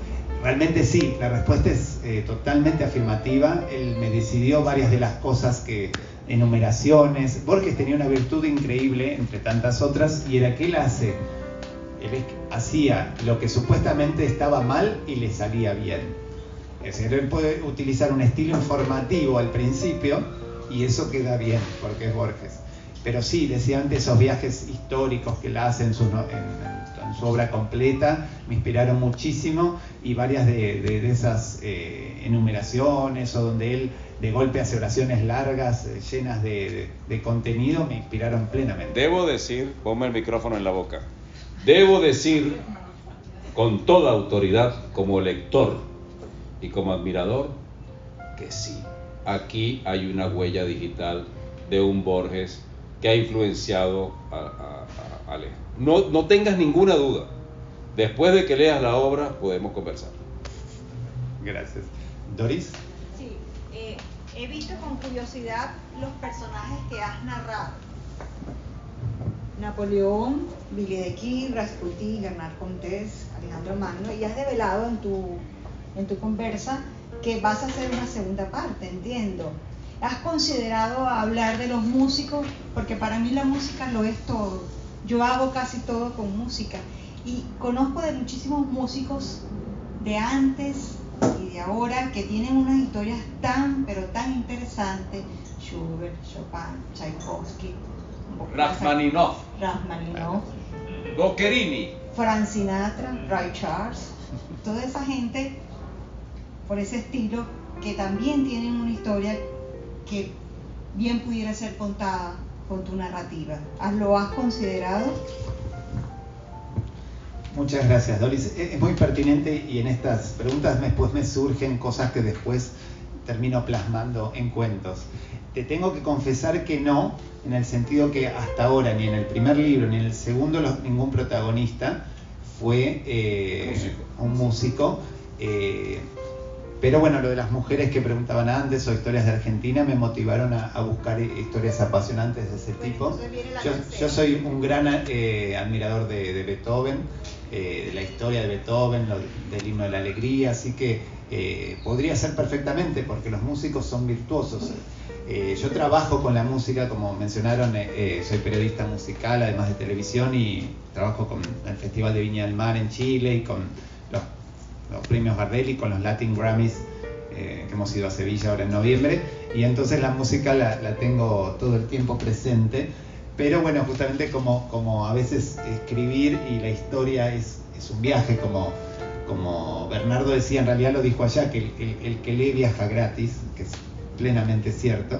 Realmente sí, la respuesta es totalmente afirmativa. Él me decidió varias de las cosas enumeraciones. Borges tenía una virtud increíble, entre tantas otras, y era que él hacía lo que supuestamente estaba mal y le salía bien. Es decir, él puede utilizar un estilo informativo al principio y eso queda bien, porque es Borges. Pero sí, decía antes, esos viajes históricos que él hace en su obra completa me inspiraron muchísimo, y varias de esas enumeraciones, o donde él de golpe hace oraciones largas, llenas de contenido, me inspiraron plenamente. Debo decir, ponme el micrófono en la boca, debo decir con toda autoridad, como lector y como admirador, que sí, aquí hay una huella digital de un Borges que ha influenciado a Alejo. No tengas ninguna duda. Después de que leas la obra podemos conversar. Gracias. ¿Doris? Sí, he visto con curiosidad los personajes que has narrado. Napoleón, Billy the Kid, Rasputin, Bernard Cortés, Alejandro Magno, y has develado en tu conversa que vas a hacer una segunda parte, entiendo. ¿Has considerado hablar de los músicos? Porque para mí la música lo es todo. Yo hago casi todo con música. Y conozco de muchísimos músicos de antes y de ahora que tienen unas historias tan, pero tan interesantes. Schubert, Chopin, Tchaikovsky, Rachmaninoff, Boccherini, Frank Sinatra, Ray Charles, toda esa gente por ese estilo que también tienen una historia que bien pudiera ser contada con tu narrativa. ¿Lo has considerado? Muchas gracias, Doris. Es muy pertinente y en estas preguntas después me surgen cosas que después termino plasmando en cuentos. Te tengo que confesar que no, en el sentido que hasta ahora ni en el primer libro ni en el segundo ningún protagonista fue un músico. Pero bueno, lo de las mujeres que preguntaban antes o historias de Argentina me motivaron a buscar historias apasionantes de ese tipo. Yo soy un gran admirador de Beethoven, de la historia de Beethoven, del himno de la alegría, así que podría ser perfectamente, porque los músicos son virtuosos. Yo trabajo con la música, como mencionaron, soy periodista musical, además de televisión, y trabajo con el Festival de Viña del Mar en Chile y con los premios Gardel y con los Latin Grammys que hemos ido a Sevilla ahora en noviembre, y entonces la música la tengo todo el tiempo presente, pero bueno, justamente como a veces escribir y la historia es un viaje, como Bernardo decía, en realidad lo dijo allá, que el que lee viaja gratis, que es plenamente cierto,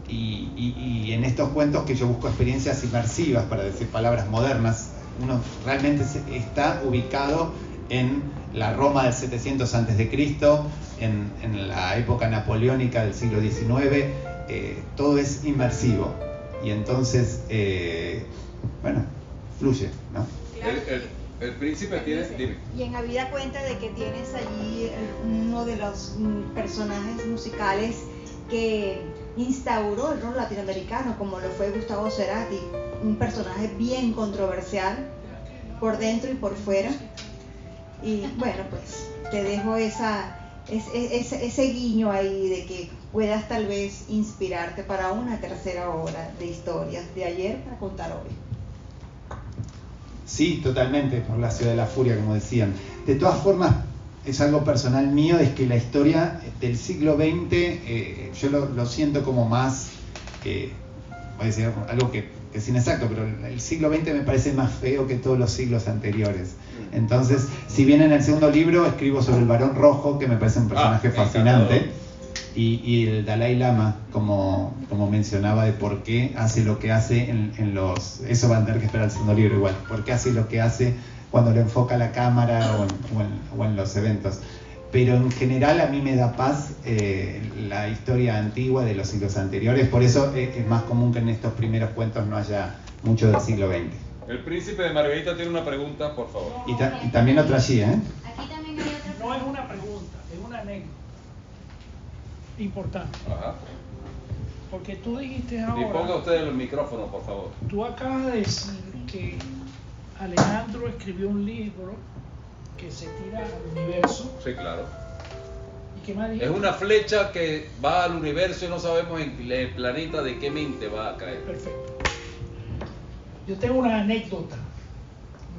y en estos cuentos que yo busco experiencias inmersivas, para decir palabras modernas, uno realmente está ubicado en la Roma del 700 a.C., en la época napoleónica del siglo XIX, todo es inmersivo, y entonces, bueno, fluye, ¿no? El príncipe tiene... Dime. Y en habida cuenta de que tienes allí uno de los personajes musicales que instauró el rock latinoamericano, como lo fue Gustavo Cerati, un personaje bien controversial por dentro y por fuera. Y bueno, pues te dejo ese guiño ahí de que puedas tal vez inspirarte para una tercera obra de historias de ayer para contar hoy. Sí, totalmente, por la ciudad de la furia, como decían. De todas formas, es algo personal mío, es que la historia del siglo XX, yo lo siento como más, voy a decir algo que es inexacto, pero el siglo XX me parece más feo que todos los siglos anteriores. Entonces, si bien en el segundo libro escribo sobre el Barón Rojo, que me parece un personaje fascinante, y el Dalai Lama, como mencionaba, de por qué hace lo que hace eso va a tener que esperar el segundo libro igual, por qué hace lo que hace cuando le enfoca la cámara o en los eventos. Pero en general a mí me da paz la historia antigua de los siglos anteriores, por eso es más común que en estos primeros cuentos no haya mucho del siglo XX. El príncipe de Margarita tiene una pregunta, por favor. Y también otra allí, ¿eh? Aquí también hay otra pregunta. No es una pregunta, es una anécdota importante. Ajá. Porque tú dijiste Y ahora... ponga usted el micrófono, por favor. Tú acabas de decir que Alejandro escribió un libro que se tira al universo. Sí, claro. ¿Y qué más dijiste? Es una flecha que va al universo y no sabemos en el planeta de qué mente va a caer. Perfecto. Yo tengo una anécdota.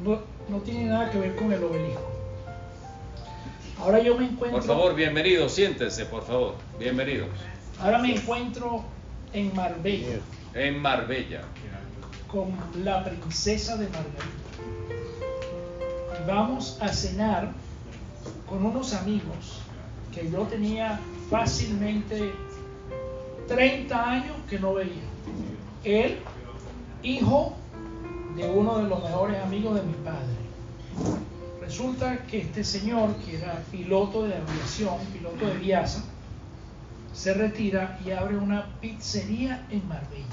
No tiene nada que ver con el obelisco. Ahora yo me encuentro... Por favor, bienvenido, siéntense, por favor. Bienvenidos. Ahora me encuentro en Marbella. En Marbella. Con la princesa de Margarita. Y vamos a cenar con unos amigos que yo tenía fácilmente 30 años que no veía. Él, hijo de uno de los mejores amigos de mi padre. Resulta que este señor, que era piloto de aviación, piloto de Viasa, se retira y abre una pizzería en Marbella.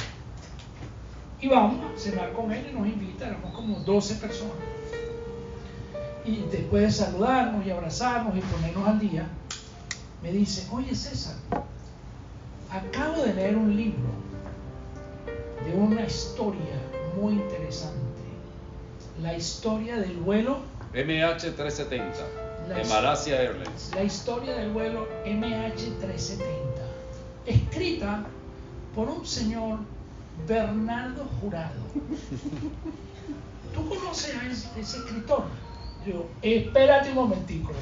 Y vamos a cenar con él y nos invita, éramos como 12 personas. Y después de saludarnos y abrazarnos y ponernos al día, me dice: oye César, acabo de leer un libro de una historia muy interesante. La historia del vuelo MH370 de Malaysia Airlines. La historia del vuelo MH370, escrita por un señor Bernardo Jurado. ¿Tú conoces a ese escritor? Yo, espérate un momentico.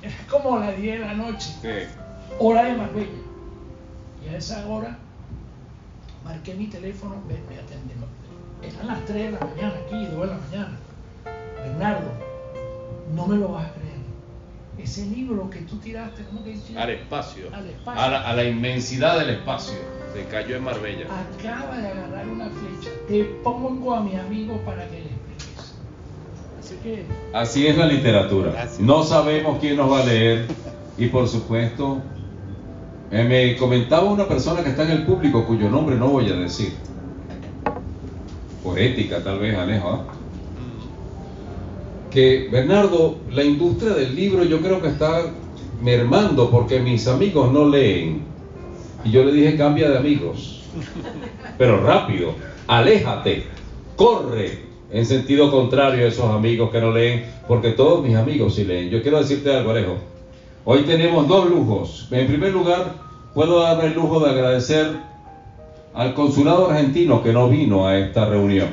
Era como las 10 de la noche, Sí. hora de Marbella. Y a esa hora marqué mi teléfono, me atendieron. Eran las 3 de la mañana aquí, 2 de la mañana. Bernardo, no me lo vas a creer. Ese libro que tú tiraste, ¿cómo que dices? Al espacio. Al espacio. A la inmensidad del espacio. Se cayó en Marbella. Acaba de agarrar una flecha. Te pongo a mi amigo para que le expliques. Así que Así es la literatura. Gracias. No sabemos quién nos va a leer. Y por supuesto, me comentaba una persona que está en el público, cuyo nombre no voy a decir. Por ética, tal vez, Alejo. ¿Ah? Que Bernardo, la industria del libro yo creo que está mermando porque mis amigos no leen. Y yo le dije, cambia de amigos, pero rápido, aléjate, corre en sentido contrario a esos amigos que no leen, porque todos mis amigos sí leen. Yo quiero decirte algo, Alejo. Hoy tenemos dos lujos. En primer lugar, puedo darme el lujo de agradecer al consulado argentino que no vino a esta reunión.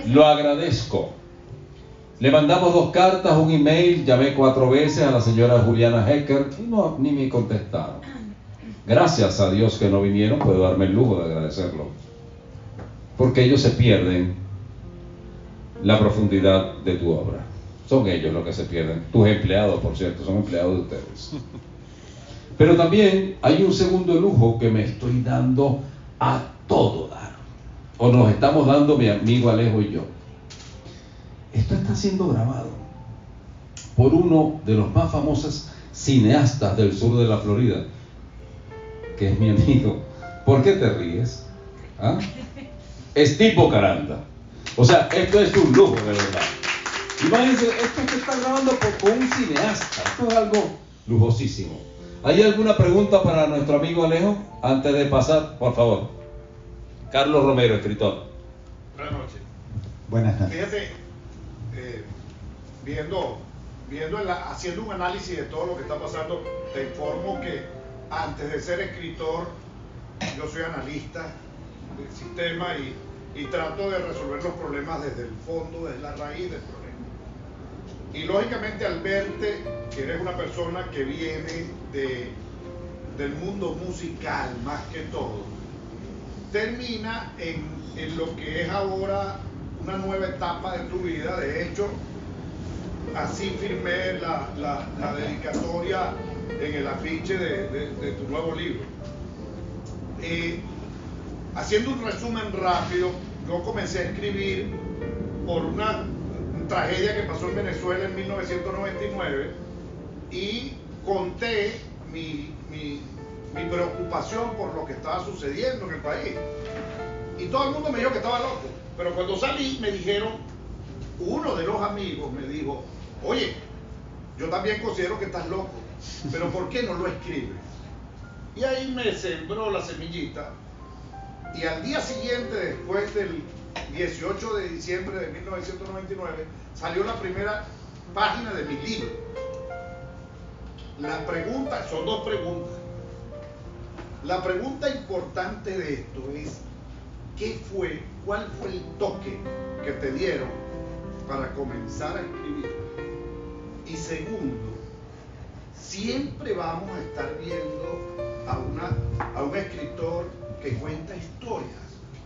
Lo agradezco. Le mandamos 2 cartas, un email, llamé 4 veces a la señora Juliana Hecker y no, ni me contestaron. Gracias a Dios que no vinieron, puedo darme el lujo de agradecerlo. Porque ellos se pierden la profundidad de tu obra. Son ellos los que se pierden. Tus empleados, por cierto, son empleados de ustedes. Pero también hay un segundo lujo que me estoy dando a todo dar. O nos estamos dando mi amigo Alejo y yo. Esto está siendo grabado por uno de los más famosos cineastas del sur de la Florida, que es mi amigo. ¿Por qué te ríes? ¿Ah? Steve Bocaranda. O sea, esto es un lujo, de verdad. Imagínense, esto se está grabando con un cineasta. Esto es algo lujosísimo. ¿Hay alguna pregunta para nuestro amigo Alejo? Antes de pasar, por favor. Carlos Romero, escritor. Buenas noches. Buenas noches. Fíjate, haciendo un análisis de todo lo que está pasando, te informo que antes de ser escritor, yo soy analista del sistema y trato de resolver los problemas desde el fondo, desde la raíz del problema. Y lógicamente al verte, que eres una persona que viene del mundo musical más que todo, termina en lo que es ahora una nueva etapa de tu vida. De hecho, así firmé la dedicatoria en el afiche de tu nuevo libro. Haciendo un resumen rápido, yo comencé a escribir por una tragedia que pasó en Venezuela en 1999 y conté mi preocupación por lo que estaba sucediendo en el país. Y todo el mundo me dijo que estaba loco. Pero cuando salí me dijeron, uno de los amigos me dijo, oye, yo también considero que estás loco, pero ¿por qué no lo escribes? Y ahí me sembró la semillita. Y al día siguiente, después del 18 de diciembre de 1999, salió la primera página de mi libro. La pregunta, son 2 preguntas. La pregunta importante de esto es, ¿cuál fue el toque que te dieron para comenzar a escribir? Y segundo, siempre vamos a estar viendo a un escritor que cuenta historias,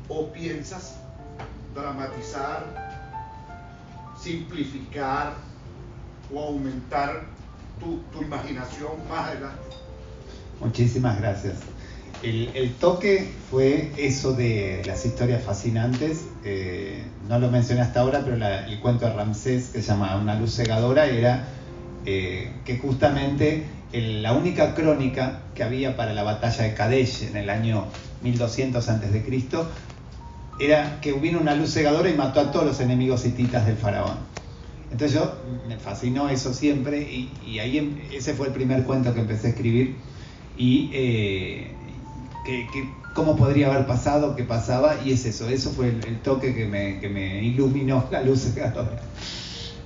o piensas dramatizar, simplificar o aumentar tu imaginación más adelante. Muchísimas gracias. El toque fue eso de las historias fascinantes. No lo mencioné hasta ahora, pero el cuento de Ramsés, que se llama Una luz cegadora, era que justamente la única crónica que había para la batalla de Kadesh en el año 1200 a.C. era que hubo una luz cegadora y mató a todos los enemigos hititas del faraón. Entonces me fascinó eso siempre y ahí ese fue el primer cuento que empecé a escribir y cómo podría haber pasado, qué pasaba, y es eso fue el toque que me iluminó la luz cegadora.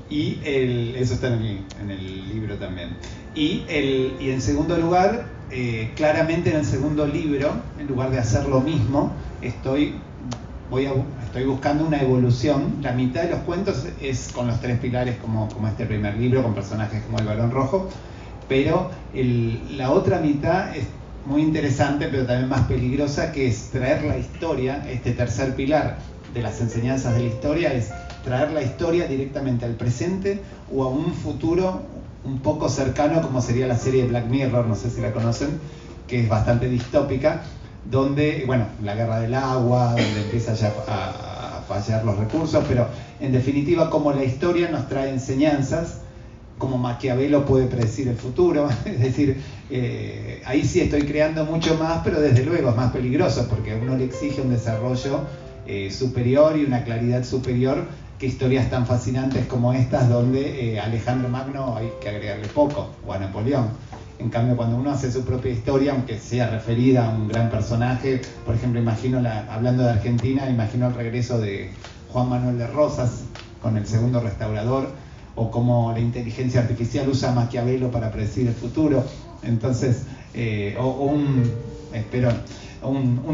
Y eso está en el libro también. Y en segundo lugar, claramente en el segundo libro, en lugar de hacer lo mismo, estoy buscando una evolución. La mitad de los cuentos es con los 3 pilares como este primer libro, con personajes como el Barón Rojo, pero la otra mitad es muy interesante, pero también más peligrosa, que es traer la historia. Este tercer pilar de las enseñanzas de la historia es traer la historia directamente al presente o a un futuro un poco cercano, como sería la serie de Black Mirror, no sé si la conocen, que es bastante distópica, donde, bueno, la guerra del agua, donde empieza ya a fallar los recursos, pero en definitiva como la historia nos trae enseñanzas, como Maquiavelo puede predecir el futuro, es decir, ahí sí estoy creando mucho más, pero desde luego es más peligroso, porque a uno le exige un desarrollo superior y una claridad superior que historias tan fascinantes como estas, donde Alejandro Magno hay que agregarle poco, o a Napoleón. En cambio, cuando uno hace su propia historia, aunque sea referida a un gran personaje, por ejemplo, hablando de Argentina, imagino el regreso de Juan Manuel de Rosas con El Segundo Restaurador, o cómo la inteligencia artificial usa a Maquiavelo para predecir el futuro. Entonces, un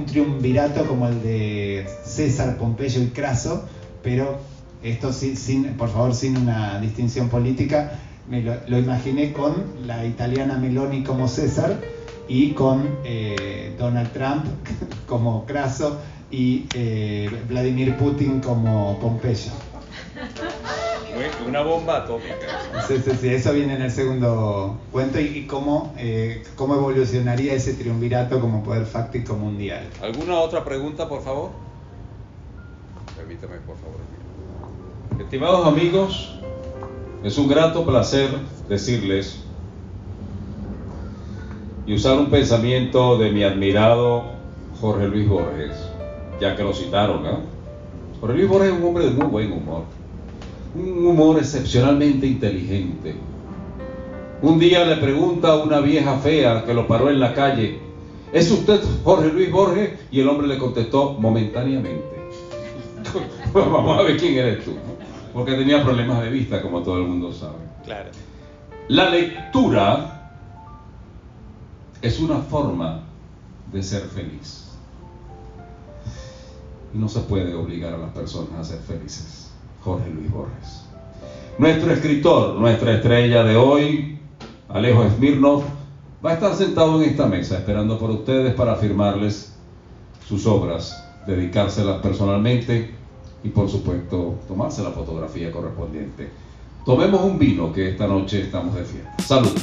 triunvirato como el de César, Pompeyo y Craso, pero esto por favor sin una distinción política. Lo imaginé con la italiana Meloni como César y con Donald Trump como Craso y Vladimir Putin como Pompeyo. Una bomba atómica. Sí, eso viene en el segundo cuento, y cómo evolucionaría ese triunvirato como poder fáctico mundial. ¿Alguna otra pregunta, por favor? Permítame, por favor. Estimados amigos, es un grato placer decirles y usar un pensamiento de mi admirado Jorge Luis Borges, ya que lo citaron, ¿eh? Jorge Luis Borges es un hombre de muy buen humor, un humor excepcionalmente inteligente. Un día le pregunta a una vieja fea que lo paró en la calle: ¿es usted Jorge Luis Borges? Y el hombre le contestó: momentáneamente. Vamos a ver quién eres tú, ¿no? Porque tenía problemas de vista, como todo el mundo sabe. Claro. La lectura es una forma de ser feliz. Y no se puede obligar a las personas a ser felices. Jorge Luis Borges. Nuestro escritor, nuestra estrella de hoy, Alejo Smirnoff, va a estar sentado en esta mesa esperando por ustedes para firmarles sus obras, dedicárselas personalmente y, por supuesto, tomarse la fotografía correspondiente. Tomemos un vino, que esta noche estamos de fiesta. ¡Salud!